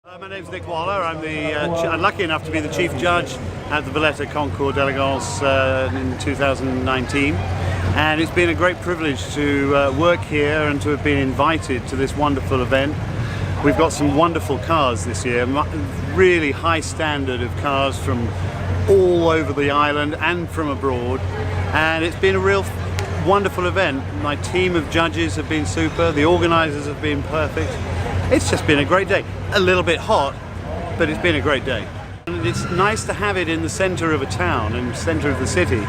My name's Nic Waller. I'm lucky enough to be the chief judge at the Valletta Concours d'Elegance in 2019, and it's been a great privilege to work here and to have been invited to this wonderful event. We've got some wonderful cars this year, really high standard of cars from all over the island and from abroad, and it's been a real wonderful event. My team of judges have been super, the organisers have been perfect. It's just been a great day. A little bit hot, but it's been a great day. And it's nice to have it in the centre of a town, in the centre of the city,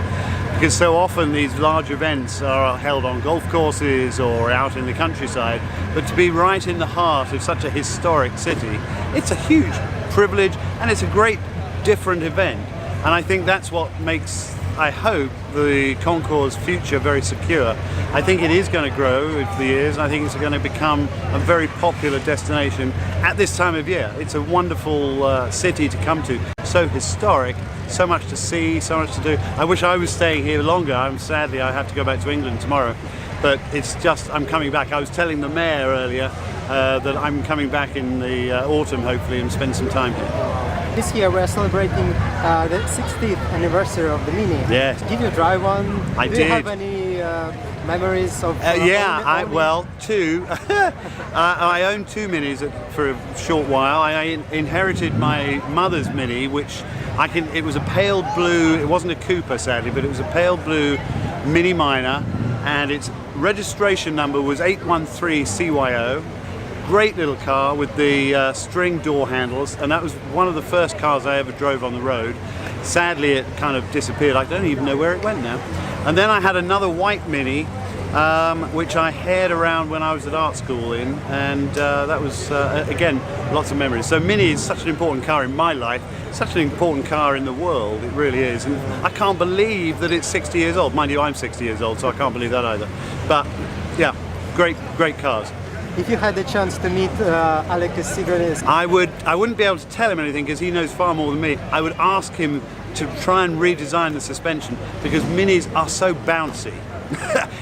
because so often these large events are held on golf courses or out in the countryside, but to be right in the heart of such a historic city, it's a huge privilege and it's a great different event. And I think that's what makes, I hope, the Concours' future very secure. I think it is going to grow over the years. I think it's going to become a very popular destination at this time of year. It's a wonderful city to come to. So historic, so much to see, so much to do. I wish I was staying here longer. Sadly, I have to go back to England tomorrow. But it's just, I'm coming back. I was telling the mayor earlier that I'm coming back in the autumn, hopefully, and spend some time here. This year we're celebrating the 60th anniversary of the Mini. Yes. Did you drive one? I did. Do you have any memories of well, two. I owned two Minis for a short while. I inherited my mother's Mini, which it was a pale blue, it wasn't a Cooper sadly, but it was a pale blue Mini Minor, and its registration number was 813 CYO. Great little car with the string door handles, and that was one of the first cars I ever drove on the road. Sadly, it kind of disappeared. I don't even know where it went now. And then I had another white Mini, which I had around when I was at art school in, and that was, again, lots of memories. So Mini is such an important car in my life, such an important car in the world, it really is. And I can't believe that it's 60 years old. Mind you, I'm 60 years old, so I can't believe that either. But yeah, great cars. If you had the chance to meet Alex Sigonis, I wouldn't be able to tell him anything because he knows far more than me. I would ask him to try and redesign the suspension because Minis are so bouncy.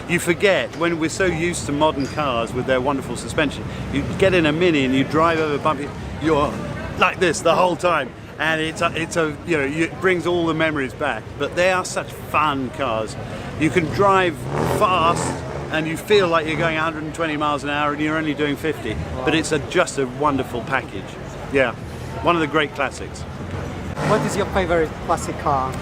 You forget, when we're so used to modern cars with their wonderful suspension, you get in a Mini and you drive over bumpy, you're like this the whole time. And it brings all the memories back. But they are such fun cars. You can drive fast and you feel like you're going 120 miles an hour and you're only doing 50. Wow. But it's just a wonderful package. Yeah, one of the great classics. What is your favorite classic car?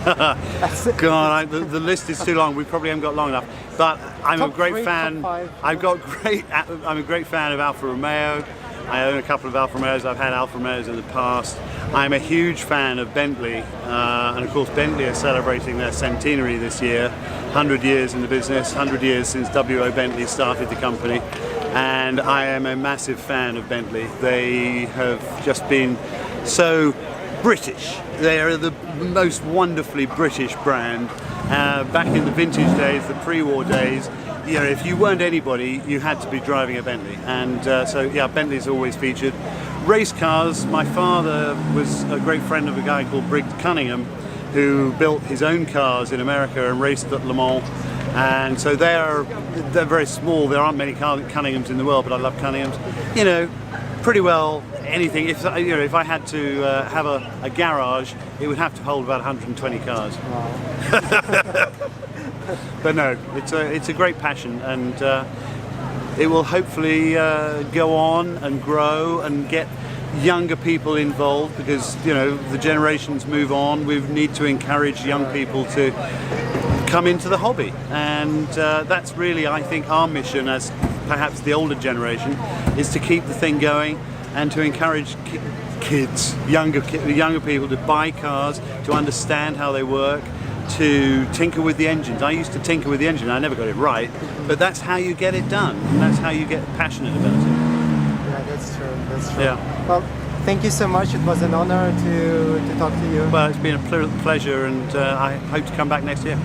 God, the list is too long. We probably haven't got long enough. But I'm a great fan. I'm a great fan of Alfa Romeo. I own a couple of Alfa Romeos. I've had Alfa Romeos in the past. I'm a huge fan of Bentley, and of course Bentley are celebrating their centenary this year. 100 years in the business, 100 years since W.O. Bentley started the company, and I am a massive fan of Bentley. They have just been so British. They are the most wonderfully British brand. Back in the vintage days, the pre-war days, if you weren't anybody, you had to be driving a Bentley, and so yeah, Bentley's always featured. Race cars, my father was a great friend of a guy called Briggs Cunningham, who built his own cars in America and raced at Le Mans, and so they're very small. There aren't many Cunninghams in the world, but I love Cunninghams. Pretty well anything. If I had to have a garage, it would have to hold about 120 cars. Wow. But no, it's a great passion, and it will hopefully go on and grow and get younger people involved, because the generations move on. We need to encourage young people to come into the hobby, and that's really, I think, our mission as perhaps the older generation, is to keep the thing going and to encourage kids, younger people, to buy cars, to understand how they work, to tinker with the engines. I used to tinker with the engine. I never got it right, but that's how you get it done. And that's how you get passionate about it. Yeah, that's true. That's true. Yeah. Well, thank you so much. It was an honor to talk to you. Well, it's been a pleasure, and I hope to come back next year.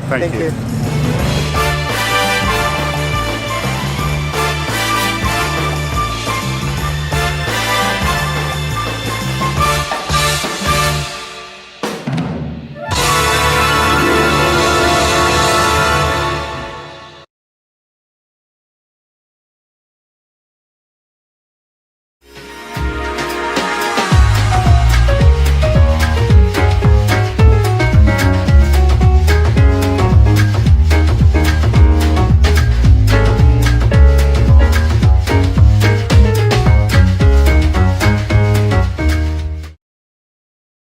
Thank you.